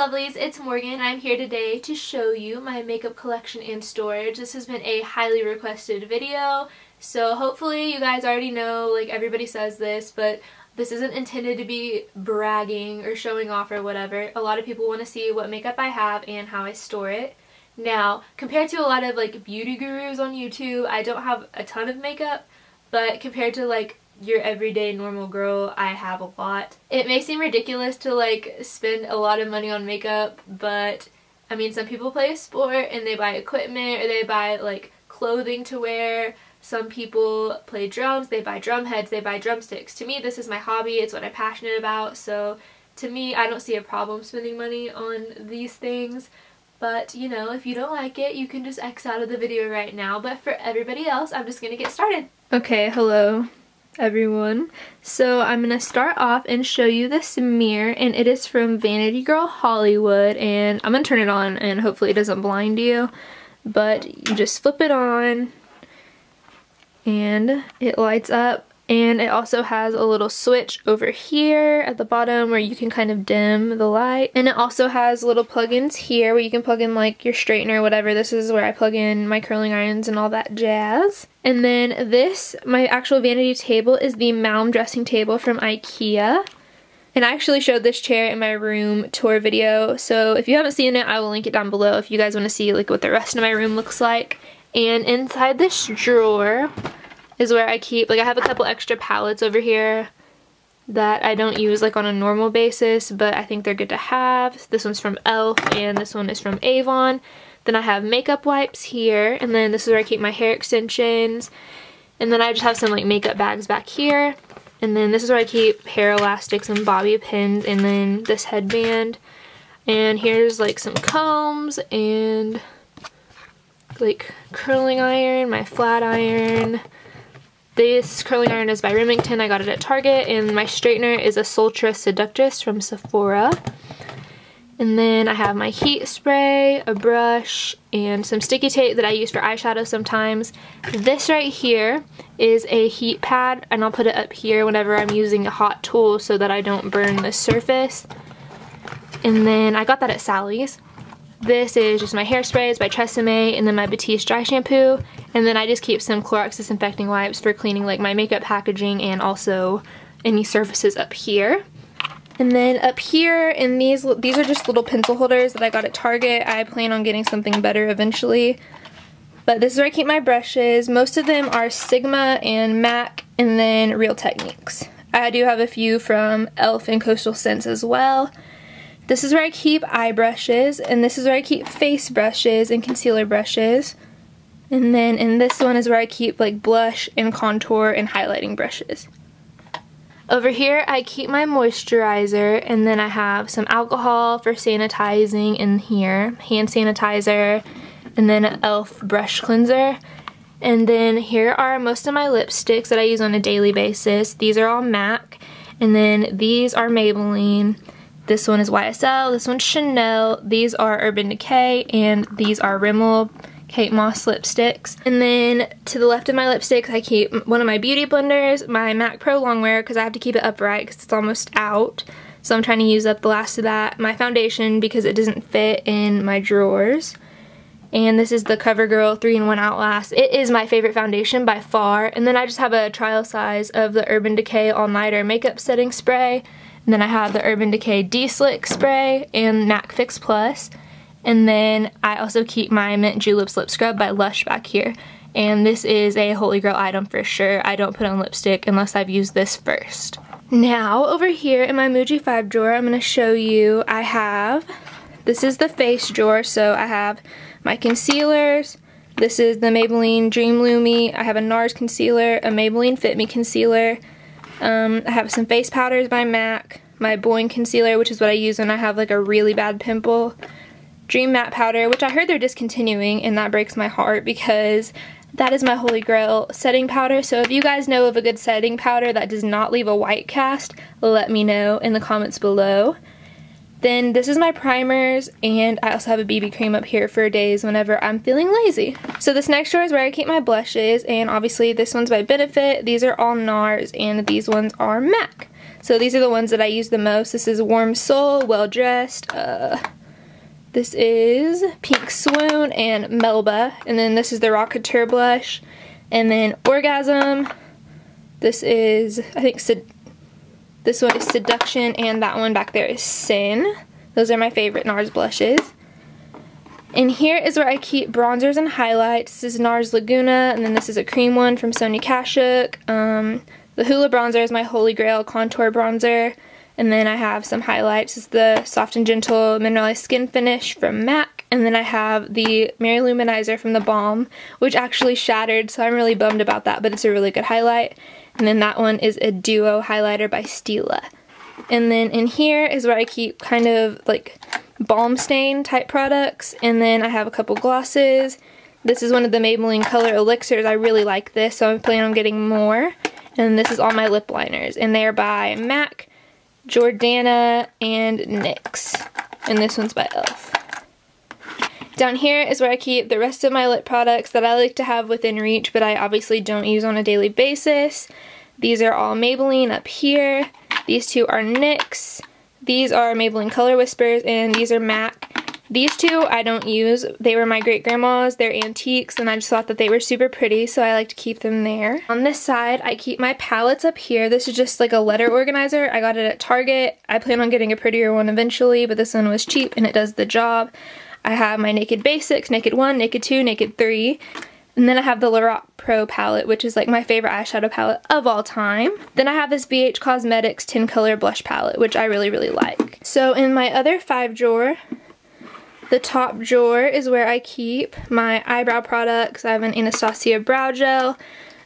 lovelies, it's Morgan. I'm here today to show you my makeup collection and storage. This has been a highly requested video, so hopefully you guys already know, like everybody says this, but this isn't intended to be bragging or showing off or whatever. A lot of people want to see what makeup I have and how I store it. Now, compared to a lot of like beauty gurus on YouTube, I don't have a ton of makeup, but compared to like your everyday normal girl, I have a lot. It may seem ridiculous to like spend a lot of money on makeup, but I mean, some people play a sport and they buy equipment or they buy like clothing to wear. Some people play drums, they buy drum heads, they buy drumsticks. To me, this is my hobby, it's what I'm passionate about, so to me, I don't see a problem spending money on these things. But, you know, if you don't like it, you can just X out of the video right now. But for everybody else, I'm just gonna get started. Okay, hello everyone. So I'm gonna start off and show you this mirror, and it is from Vanity Girl Hollywood, and I'm gonna turn it on and hopefully it doesn't blind you, but you just flip it on and it lights up, and it also has a little switch over here at the bottom where you can kind of dim the light, and it also has little plug-ins here where you can plug in like your straightener or whatever. This is where I plug in my curling irons and all that jazz. And then this, my actual vanity table, is the Malm dressing table from IKEA. And I actually showed this chair in my room tour video, so if you haven't seen it, I will link it down below if you guys want to see like what the rest of my room looks like. And inside this drawer is where I keep, like I have a couple extra palettes over here that I don't use like on a normal basis, but I think they're good to have. This one's from e.l.f. and this one is from Avon. Then I have makeup wipes here, and then this is where I keep my hair extensions. And then I just have some like makeup bags back here. And then this is where I keep hair elastics and bobby pins, and then this headband. And here's like some combs and like curling iron, my flat iron. This curling iron is by Remington, I got it at Target, and my straightener is a Sultra Seductress from Sephora. And then I have my heat spray, a brush, and some sticky tape that I use for eyeshadow sometimes. This right here is a heat pad, and I'll put it up here whenever I'm using a hot tool so that I don't burn the surface. And then I got that at Sally's. This is just my hairspray, it's by Tresemme, and then my Batiste dry shampoo. And then I just keep some Clorox disinfecting wipes for cleaning like my makeup packaging and also any surfaces up here. And then up here, in these are just little pencil holders that I got at Target. I plan on getting something better eventually. But this is where I keep my brushes. Most of them are Sigma and MAC, and then Real Techniques. I do have a few from e.l.f. and Coastal Scents as well. This is where I keep eye brushes, and this is where I keep face brushes and concealer brushes. And then in this one is where I keep like blush and contour and highlighting brushes. Over here I keep my moisturizer, and then I have some alcohol for sanitizing in here, hand sanitizer, and then an e.l.f. brush cleanser. And then here are most of my lipsticks that I use on a daily basis. These are all MAC, and then these are Maybelline. This one is YSL, this one's Chanel, these are Urban Decay, and these are Rimmel Kate Moss lipsticks. And then to the left of my lipsticks, I keep one of my beauty blenders, my MAC Pro Longwear, because I have to keep it upright because it's almost out. So I'm trying to use up the last of that. My foundation, because it doesn't fit in my drawers. And this is the CoverGirl 3-in-1 Outlast. It is my favorite foundation by far. And then I just have a trial size of the Urban Decay All Nighter Makeup Setting Spray. And then I have the Urban Decay D-Slick Spray and MAC Fix Plus. And then I also keep my Mint Juleps Lip Scrub by Lush back here. And this is a holy grail item for sure. I don't put on lipstick unless I've used this first. Now, over here in my Muji 5 drawer, I'm going to show you, this is the face drawer, so I have my concealers. This is the Maybelline Dream Lumi. I have a NARS concealer, a Maybelline Fit Me concealer. I have some face powders by MAC, my Boing concealer, which is what I use when I have like a really bad pimple, Dream Matte powder, which I heard they're discontinuing, and that breaks my heart because that is my holy grail setting powder. So if you guys know of a good setting powder that does not leave a white cast, let me know in the comments below. Then this is my primers, and I also have a BB cream up here for days whenever I'm feeling lazy. So this next drawer is where I keep my blushes, and obviously this one's by Benefit. These are all NARS, and these ones are MAC. So these are the ones that I use the most. This is Warm Soul, Well Dressed, This is Pink Swoon and Melba. And then this is the Rocketeer blush. And then Orgasm. This is, I think, this one is Seduction, and that one back there is Sin. Those are my favorite NARS blushes. And here is where I keep bronzers and highlights. This is NARS Laguna, and then this is a cream one from Sonia Kashuk. The Hoola bronzer is my Holy Grail contour bronzer. And then I have some highlights. This is the Soft and Gentle Mineralized Skin Finish from MAC. And then I have the Mary Luminizer from The Balm, which actually shattered, so I'm really bummed about that, but it's a really good highlight. And then that one is a Duo highlighter by Stila. And then in here is where I keep kind of like balm stain type products. And then I have a couple glosses. This is one of the Maybelline Color Elixirs. I really like this, so I'm planning on getting more. And this is all my lip liners, and they are by MAC, Jordana, and NYX. And this one's by e.l.f. Down here is where I keep the rest of my lip products that I like to have within reach, but I obviously don't use on a daily basis. These are all Maybelline up here. These two are NYX. These are Maybelline Color Whispers, and these are MAC. These two I don't use. They were my great-grandma's. They're antiques, and I just thought that they were super pretty, so I like to keep them there. On this side, I keep my palettes up here. This is just like a letter organizer. I got it at Target. I plan on getting a prettier one eventually, but this one was cheap, and it does the job. I have my Naked Basics, Naked 1, Naked 2, Naked 3. And then I have the Lorac Pro palette, which is like my favorite eyeshadow palette of all time. Then I have this BH Cosmetics 10 color blush palette, which I really, really like. So in my other 5 drawer, the top drawer is where I keep my eyebrow products. I have an Anastasia brow gel,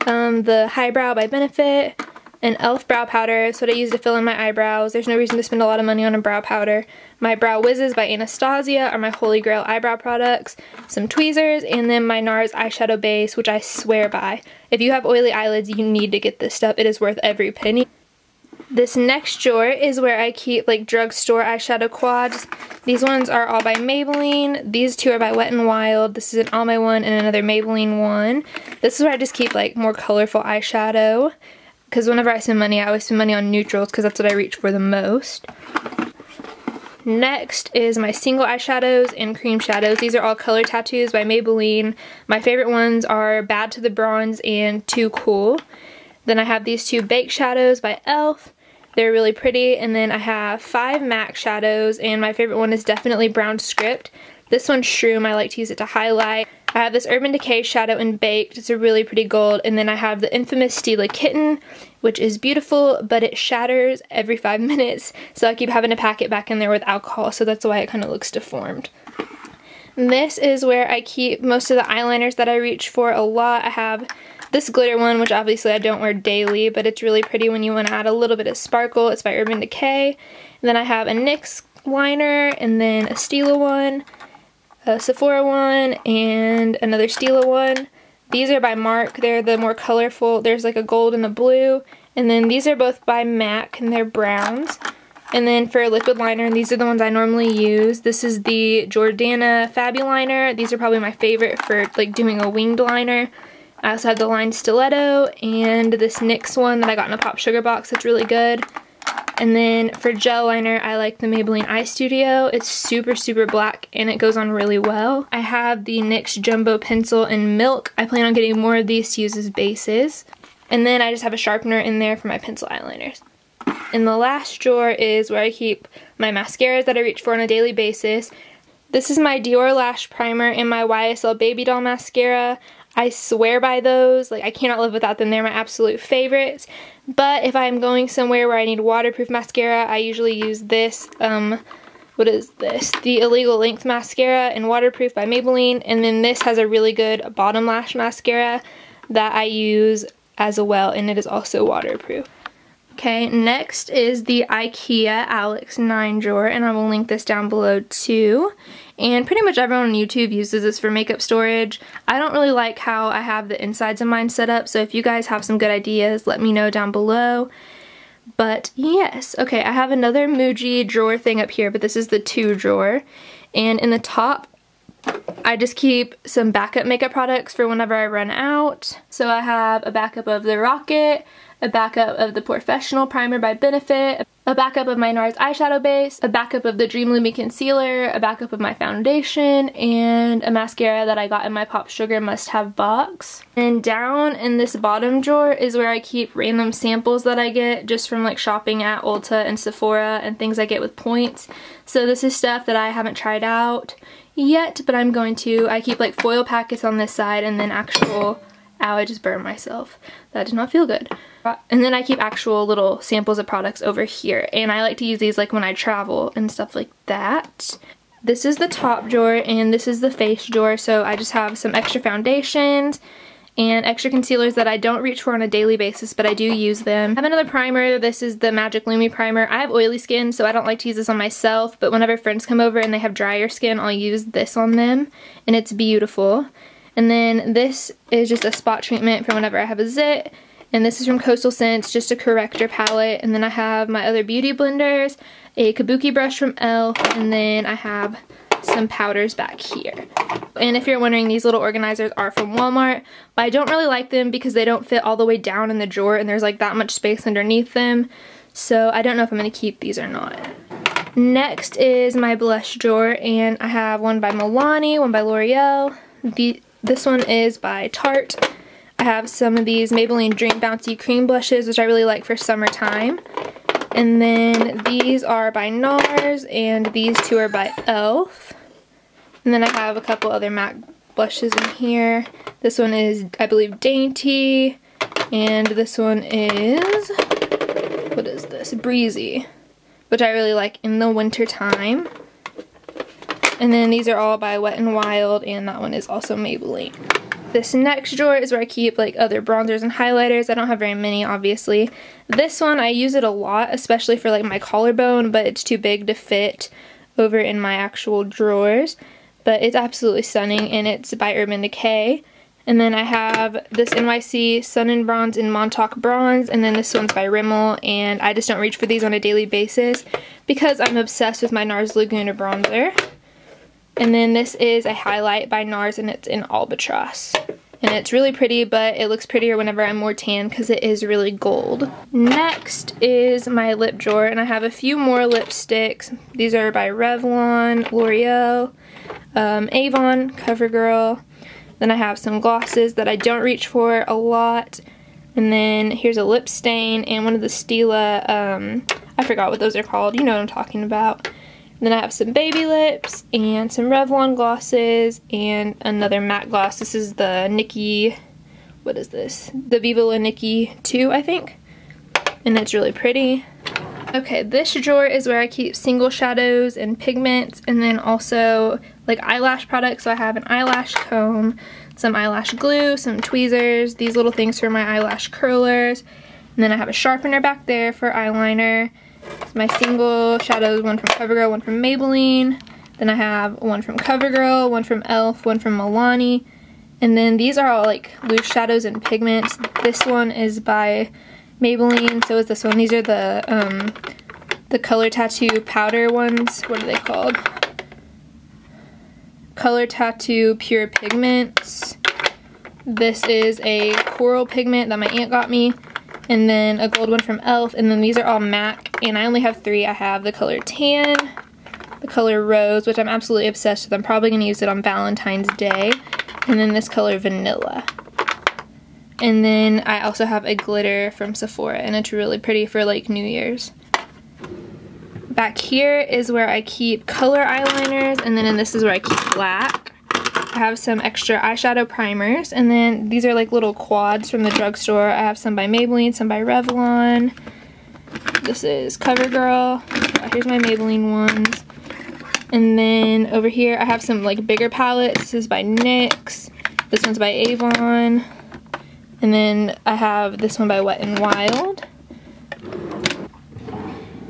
the Highbrow by Benefit, an e.l.f. brow powder. That's what I use to fill in my eyebrows. There's no reason to spend a lot of money on a brow powder. My Brow Whizzes by Anastasia are my Holy Grail eyebrow products. Some tweezers, and then my NARS eyeshadow base, which I swear by. If you have oily eyelids, you need to get this stuff. It is worth every penny. This next drawer is where I keep like drugstore eyeshadow quads. These ones are all by Maybelline. These two are by Wet n Wild. This is an All My one and another Maybelline one. This is where I just keep like more colorful eyeshadow, because whenever I spend money, I always spend money on neutrals because that's what I reach for the most. Next is my single eyeshadows and cream shadows. These are all Color Tattoos by Maybelline. My favorite ones are Bad to the Bronze and Too Cool. Then I have these two Baked Shadows by e.l.f. They're really pretty. And then I have 5 MAC shadows, and my favorite one is definitely Brown Script. This one's Shroom. I like to use it to highlight. I have this Urban Decay shadow in Baked. It's a really pretty gold. And then I have the infamous Stila Kitten, which is beautiful, but it shatters every 5 minutes. So I keep having to pack it back in there with alcohol, so that's why it kind of looks deformed. And this is where I keep most of the eyeliners that I reach for a lot. I have this glitter one, which obviously I don't wear daily, but it's really pretty when you want to add a little bit of sparkle. It's by Urban Decay. And then I have a NYX liner, and then a Stila one, a Sephora one, and another Stila one. These are by Marc. They're the more colorful. There's like a gold and a blue. And then these are both by MAC, and they're browns. And then for a liquid liner, these are the ones I normally use. This is the Jordana Fabuliner. These are probably my favorite for like doing a winged liner. I also have the line Stiletto and this NYX one that I got in a Pop Sugar box. It's really good. And then for gel liner, I like the Maybelline Eye Studio. It's super, super black and it goes on really well. I have the NYX Jumbo Pencil in Milk. I plan on getting more of these to use as bases. And then I just have a sharpener in there for my pencil eyeliners. And the last drawer is where I keep my mascaras that I reach for on a daily basis. This is my Dior Lash Primer and my YSL Baby Doll Mascara. I swear by those. Like, I cannot live without them. They're my absolute favorites. But if I'm going somewhere where I need waterproof mascara, I usually use this, what is this? The Illegal Length Mascara in Waterproof by Maybelline. And then this has a really good bottom lash mascara that I use as well, and it is also waterproof. Okay, next is the IKEA Alex 9 drawer, and I will link this down below too. And pretty much everyone on YouTube uses this for makeup storage. I don't really like how I have the insides of mine set up, so if you guys have some good ideas, let me know down below. But yes, okay, I have another Muji drawer thing up here, but this is the 2 drawer. And in the top, I just keep some backup makeup products for whenever I run out. So I have a backup of the Rocket, a backup of the Professional Primer by Benefit, a backup of my NARS eyeshadow base, a backup of the Dream Lumi concealer, a backup of my foundation, and a mascara that I got in my Pop Sugar must-have box. And down in this bottom drawer is where I keep random samples that I get just from like shopping at Ulta and Sephora and things I get with points. So this is stuff that I haven't tried out yet, but I'm going to. I keep like foil packets on this side and then actual, ow, I just burned myself. That did not feel good. And then I keep actual little samples of products over here, and I like to use these like when I travel and stuff like that. This is the top drawer and this is the face drawer, so I just have some extra foundations and extra concealers that I don't reach for on a daily basis, but I do use them. I have another primer. This is the Magic Lumi primer. I have oily skin, so I don't like to use this on myself, but whenever friends come over and they have drier skin, I'll use this on them, and it's beautiful. And then this is just a spot treatment for whenever I have a zit. And this is from Coastal Scents, just a corrector palette. And then I have my other beauty blenders, a kabuki brush from e.l.f., and then I have some powders back here. And if you're wondering, these little organizers are from Walmart, but I don't really like them because they don't fit all the way down in the drawer and there's like that much space underneath them. So I don't know if I'm going to keep these or not. Next is my blush drawer, and I have one by Milani, one by L'Oreal. This one is by Tarte. I have some of these Maybelline Dream Bouncy cream blushes, which I really like for summertime. And then these are by NARS, and these two are by e.l.f. And then I have a couple other MAC blushes in here. This one is, I believe, Dainty, and this one is, what is this? Breezy, which I really like in the winter time. And then these are all by Wet n Wild, and that one is also Maybelline. This next drawer is where I keep like other bronzers and highlighters. I don't have very many, obviously. This one, I use it a lot, especially for like my collarbone, but it's too big to fit over in my actual drawers. But it's absolutely stunning, and it's by Urban Decay. And then I have this NYC Sun and Bronze in Montauk Bronze, and then this one's by Rimmel, and I just don't reach for these on a daily basis because I'm obsessed with my NARS Laguna bronzer. And then this is a highlight by NARS, and it's in Albatross. And it's really pretty, but it looks prettier whenever I'm more tan because it is really gold. Next is my lip drawer, and I have a few more lipsticks. These are by Revlon, L'Oreal, Avon, CoverGirl. Then I have some glosses that I don't reach for a lot. And then here's a lip stain and one of the Stila, I forgot what those are called. You know what I'm talking about. Then I have some baby lips and some Revlon glosses and another matte gloss. This is the Nikki, what is this? The Viva La Nikki 2, I think. And it's really pretty. Okay, this drawer is where I keep single shadows and pigments, and then also like eyelash products. So I have an eyelash comb, some eyelash glue, some tweezers, these little things for my eyelash curlers. And then I have a sharpener back there for eyeliner. My single shadows, one from CoverGirl, one from Maybelline. Then I have one from CoverGirl, one from e.l.f., one from Milani. And then these are all like loose shadows and pigments. This one is by Maybelline, so is this one. These are the Color Tattoo powder ones. What are they called? Color Tattoo Pure Pigments. This is a coral pigment that my aunt got me. And then a gold one from e.l.f. And then these are all MAC, and I only have 3. I have the color Tan, the color Rose, which I'm absolutely obsessed with. I'm probably going to use it on Valentine's Day. And then this color Vanilla. And then I also have a glitter from Sephora, and it's really pretty for like New Year's. Back here is where I keep color eyeliners, and then this is where I keep black. I have some extra eyeshadow primers, and then these are like little quads from the drugstore. I have some by Maybelline, some by Revlon. This is CoverGirl. Here's my Maybelline ones. And then over here I have some like bigger palettes. This is by NYX. This one's by Avon. And then I have this one by Wet n Wild.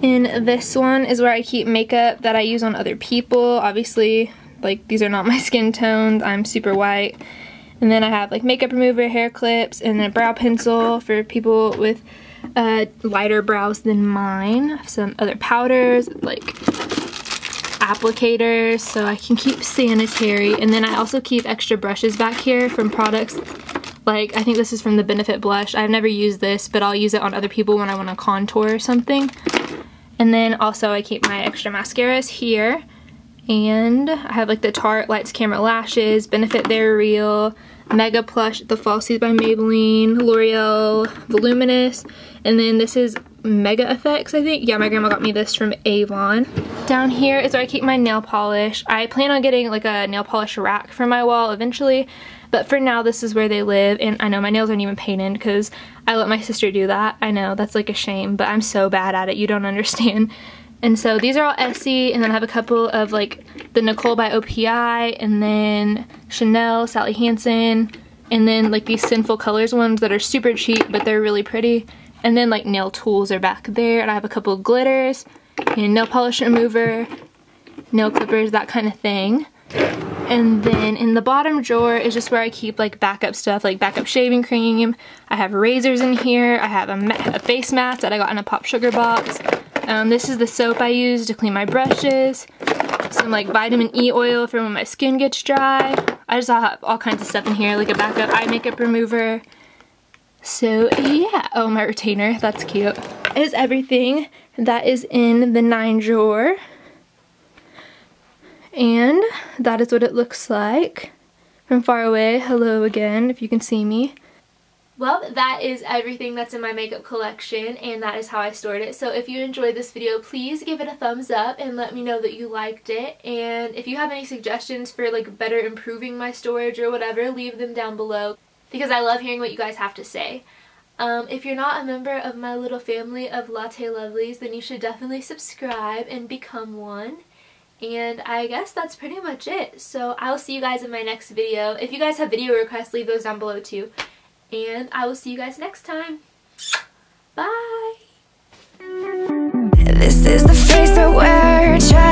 And this one is where I keep makeup that I use on other people. Obviously, like, these are not my skin tones. I'm super white. And then I have like makeup remover, hair clips, and a brow pencil for people with lighter brows than mine. I have some other powders, like applicators, so I can keep sanitary. And then I also keep extra brushes back here from products. Like, I think this is from the Benefit blush. I've never used this, but I'll use it on other people when I want to contour or something. And then also I keep my extra mascaras here. And I have like the Tarte Lights Camera Lashes, Benefit They're Real, Mega Plush, the Falsies by Maybelline, L'Oreal Voluminous, and then this is Mega Effects, I think. Yeah, my grandma got me this from Avon. Down here is where I keep my nail polish. I plan on getting like a nail polish rack for my wall eventually, but for now this is where they live. And I know my nails aren't even painted because I let my sister do that. I know, that's like a shame, but I'm so bad at it, you don't understand. And so these are all Essie, and then I have a couple of like the Nicole by OPI, and then Chanel, Sally Hansen, and then like these Sinful Colors ones that are super cheap, but they're really pretty. And then like nail tools are back there, and I have a couple of glitters, and nail polish remover, nail clippers, that kind of thing. And then in the bottom drawer is just where I keep like backup stuff, like backup shaving cream. I have razors in here. I have a face mask that I got in a Pop Sugar box. This is the soap I use to clean my brushes. Some like vitamin E oil for when my skin gets dry. I just have all kinds of stuff in here, like a backup eye makeup remover. So yeah, oh, my retainer, that's cute. That is everything that is in the 9 drawer. And that is what it looks like from far away. Hello again, if you can see me. Well, that is everything that's in my makeup collection, and that is how I stored it. So if you enjoyed this video, please give it a thumbs up and let me know that you liked it. And if you have any suggestions for like better improving my storage or whatever, leave them down below, because I love hearing what you guys have to say. If you're not a member of my little family of Latte Lovelies, then you should definitely subscribe and become one. And I guess that's pretty much it. So I'll see you guys in my next video. If you guys have video requests, leave those down below too. And I will see you guys next time. Bye! This is the face that we're trying